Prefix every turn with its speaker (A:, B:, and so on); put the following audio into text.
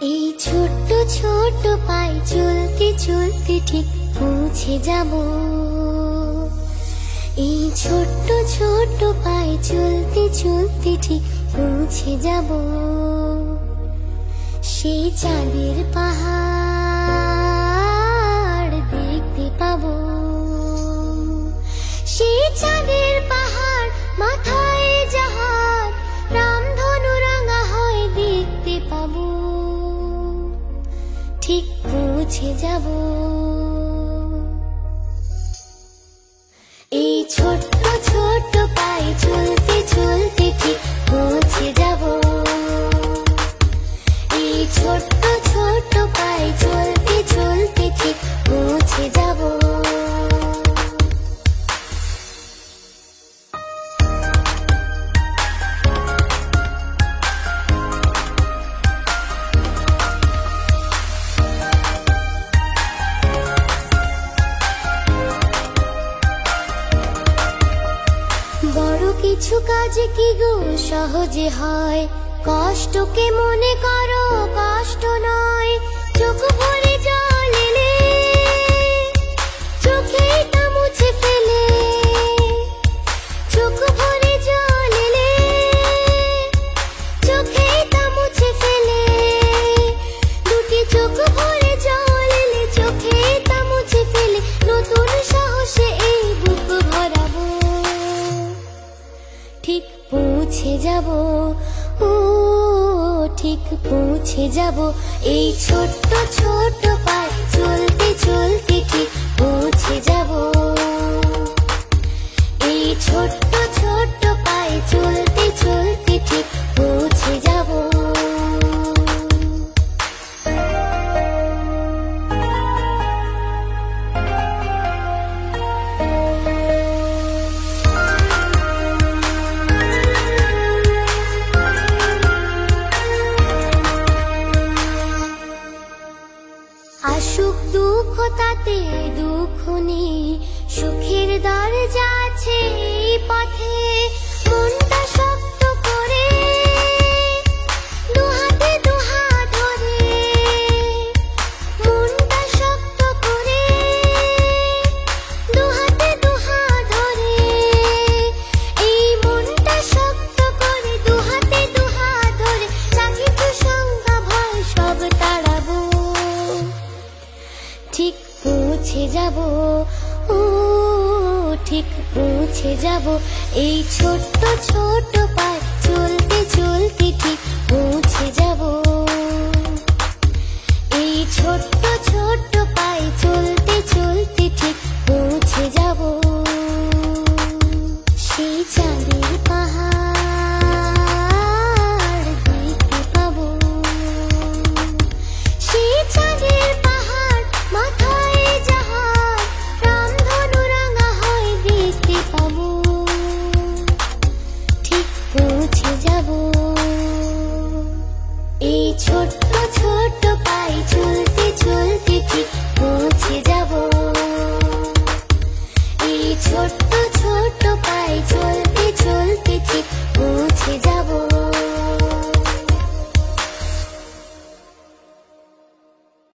A: এই ছোট্ট ছোট্ট পায়ে চলতে চলতে ঠিক পৌঁছে যাব। এই ছোট্ট ছোট্ট পায়ে চলতে চলতে ঠিক পৌঁছে যাব। সেই চাঁদের পাহাড় দেখতে পাবো। সেই চাঁদের পাহাড় মাথায় যাহার রামধনু রাঙা হয় দেখতে পাবো। ঠিক পৌঁছে যাব। এই ছোট্ট ছোট্ট পায়ে চলতে চলতে ঠিক পৌঁছে যাব। এই ছোট্ট ছোট্ট পায়ে চলতে চলতে ঠিক পৌঁছে যাব। বড় কিছু কাজ কি গো সহজে হয়, কষ্টকে মনে করো কষ্ট নয়। চোখ ভরে জল এলে চোখে তা মুছে ফেলে। চোখ ভরে জল এলে চোখে তা মুছে ফেলে। দুটি চোখ ভরে জল এলে চোখে তা মুছে ফেলে। নতুন সাহসে এই বুক ভরাবো। ঠিক পৌঁছে যাব, ও ঠিক পৌঁছে যাব। এই ছোট্ট ছোট্ট পায়ে চলতে চলতে ঠিক পৌঁছে যাব। এই ছোট্ট ছোট্ট পায়ে চলতে চলতে ঠিক পৌঁছে যাব। আসুক দুঃখ তাতে দুঃখ নেই, সুখের দরজা আছে এই পথে। মনটা শক্ত করে দুহাতে দুহাত ধরে। মনটা শক্ত করে দুহাতে দুহাত ধরে। এই মনটা শক্ত করে দুহাতে দুহাত ধরে। যা কিছু শঙ্কা ভয় সব তাড়াবো। ঠিক পৌঁছে যাব, ও ঠিক পৌঁছে যাব। এই ছোট্ট ছোট্ট পায়ে চলতে চলতে ঠিক পৌঁছে যাব।